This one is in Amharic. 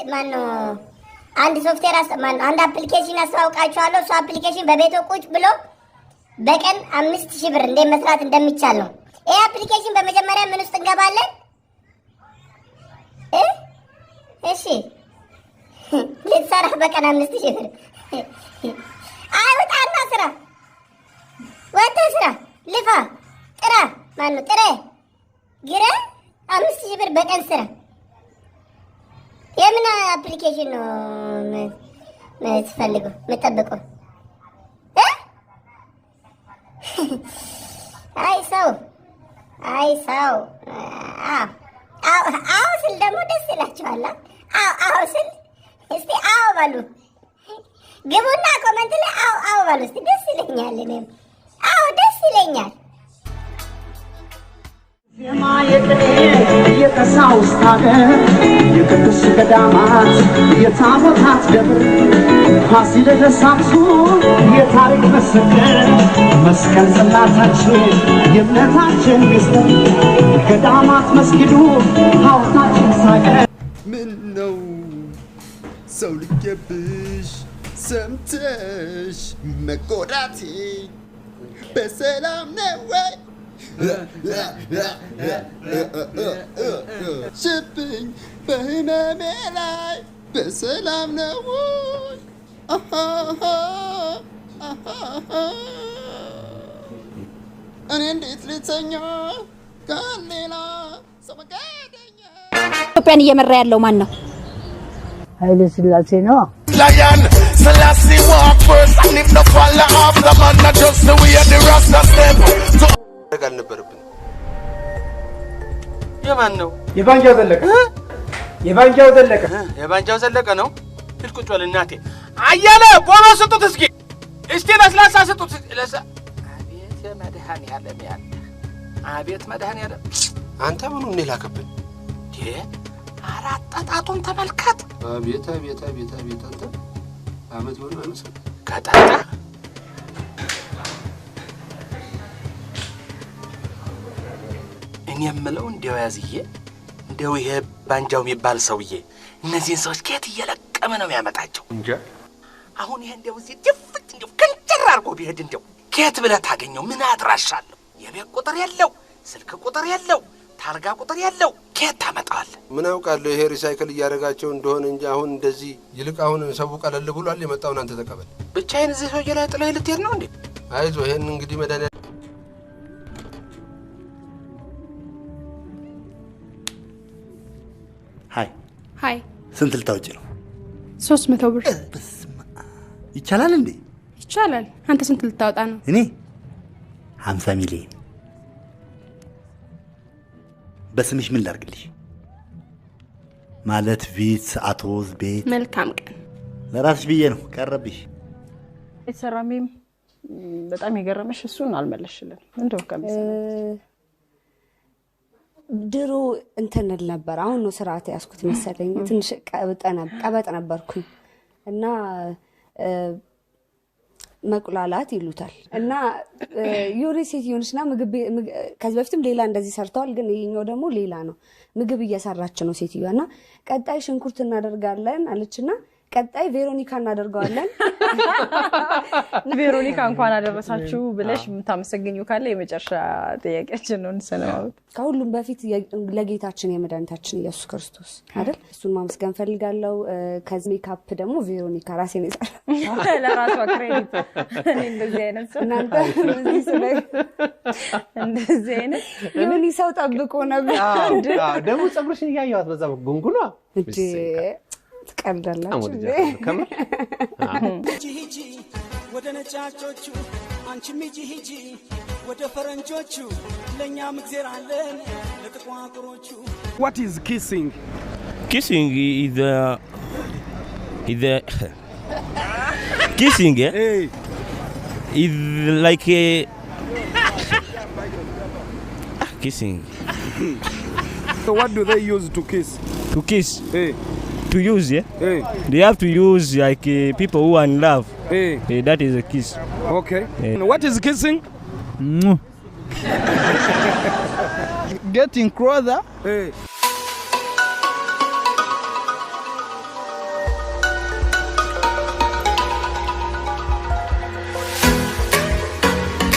ማነው አንድ ሶፍትዌር አንድ አፕሊኬሽን አስተዋውቃችኋለሁ። እሱ አፕሊኬሽን በቤቶ ቁጭ ብሎ በቀን 5000 ብር እንዴት መስራት እንደሚቻል ነው። ይሄ አፕሊኬሽን በመጀመሪያ ምን ውስጥ እንገባለን? እሺ ልትሰራ በቀን 5000 ብር አይወጣና ስራ ወጣ ስራ ልፋ ጥራ ማነው ጥሬ ግረ 5000 ብር በቀን ስራ። የምን አፕሊኬሽን ነው የምትፈልገው የምትጠብቀው? አይ ሰው አዎ ስል ደግሞ ደስ ይላችኋል። አዎ ስል እስቲ አዎ በሉ ግቡና ኮመንት ላይ አዎ በሉ እስቲ። ደስ ይለኛል። እኔም አዎ ደስ ይለኛል። የማየቅኔ የቀሳውስት ሀገር የቅዱስ ገዳማት የታቦታት ደብር ፋሲለደስ አክሱም የታሪክ ምስክር መስቀል ጽላታችን የእምነታችን ምስጢር ገዳማት መስጊዱ ሐውልታችን ሳይቀር ምን ነው ሰው ልኬብሽ ሰምተሽ መጎዳቴ በሰላም ነው ወይ? ሽብኝ በህመሜ ላይ በሰላም ነው ወይ? እኔ እንዴት ልተኛ ከሌላ ሰው መጋደኛ። ኢትዮጵያን እየመራ ያለው ማን ነው? ኃይለ ሥላሴ ነው። Lion, Selassie walk first and if no fall off the man not just the way the Rasta step. አልነበረብን። የማን ነው? የባንጃው ዘለቀ የባንጃው ዘለቀ ነው። ሂድ ቁጭ በል እናቴ። አያለ ቦኖ ስጡት እስቲ ለስላሳ ስጡት። አቤት የመድኃኒዓለም ያለ አቤት መድኃኒዓለም። አንተ ምኑን ነው የላከብን? አራት ጣጣቱን ተመልከት። አቤት አንተ አመት ሆነ አይመስል ከጣጣ እኔ የምለው እንደው ያዝዬ እንደው ይሄ ባንጃው የሚባል ሰውዬ እነዚህን ሰዎች ከየት እየለቀመ ነው የሚያመጣቸው? እንጃ። አሁን ይሄ እንደው እዚህ ድፍት እንደው ከንጨር አድርጎ ቢሄድ እንደው ከየት ብለህ ታገኘው? ምን አድራሻለሁ? የቤት ቁጥር የለው፣ ስልክ ቁጥር የለው፣ ታርጋ ቁጥር የለው። ከየት ታመጣዋለህ? ምን አውቃለሁ። ይሄ ሪሳይክል እያደረጋቸው እንደሆነ እንጂ አሁን እንደዚህ ይልቅ አሁን ሰው ቀለል ብሏል። የመጣውን አንተ ተቀበል። ብቻዬን እዚህ ሰውዬ ላይ ጥለህ ልትሄድ ነው እንዴ? አይዞህ። ይሄን እንግዲህ መድኃኒያ ሃይ ስንት ልታውጪ ነው? 300 ብር ይቻላል እንዴ? ይቻላል። አንተ ስንት ልታወጣ ነው? እኔ 50 ሚሊዮን። በስምሽ ምን ላድርግልሽ? ማለት ቪትስ፣ አቶዝ፣ ቤት። መልካም ቀን። ለራስሽ ብዬ ነው። ቀረብሽ። ሰራሚም በጣም የገረመሽ እሱን አልመለሽልን እንደው ድሮ እንትን ነበር። አሁን ነው ስርዓት ያስኩት መሰለኝ። ትንሽ ቀበጥ ነበርኩኝ እና መቁላላት ይሉታል እና ዩሪ ሴትዮንስና ምግብ ከዚህ በፊትም ሌላ እንደዚህ ሰርተዋል፣ ግን ይሄኛው ደግሞ ሌላ ነው። ምግብ እየሰራች ነው ሴትዮዋና ቀጣይ ሽንኩርት እናደርጋለን አለችና ቀጣይ ቬሮኒካ እናደርጋለን። ቬሮኒካ እንኳን አደረሳችሁ ብለሽ የምታመሰግኙ ካለ የመጨረሻ ጥያቄያችን ነው እንሰናበት። ከሁሉም በፊት ለጌታችን የመድኃኒታችን ኢየሱስ ክርስቶስ አይደል? እሱን ማመስገን ፈልጋለሁ። ከዚህ ሜካፕ ደግሞ ቬሮኒካ ራሴን ይሰራል ለራሷ ክሬዲት። እኔ እንደዚህ አይነት ሰው እናንተ እንደዚህ አይነት ይሁን ሰው ጠብቆ ነበር። ደግሞ ጸጉርሽን ያያዋት በዛ ጉንጉኗ እንዴ ትቀልዳላችሁ። ሂጂ ወደ ነጫጮቹ አንቺም ሂጂ ወደ ፈረንጆቹ ለኛም እግዚአብሔር አለን ለጥቋቁሮቹ። What is kissing? Kissing is kissing, eh? Hey. Is like a kissing. So what do they use to kiss? To kiss. Hey. To use, yeah? Hey. They have to use like people who are in love. Hey. That is a kiss. Okay. Hey. What is kissing? Getting closer. Hey.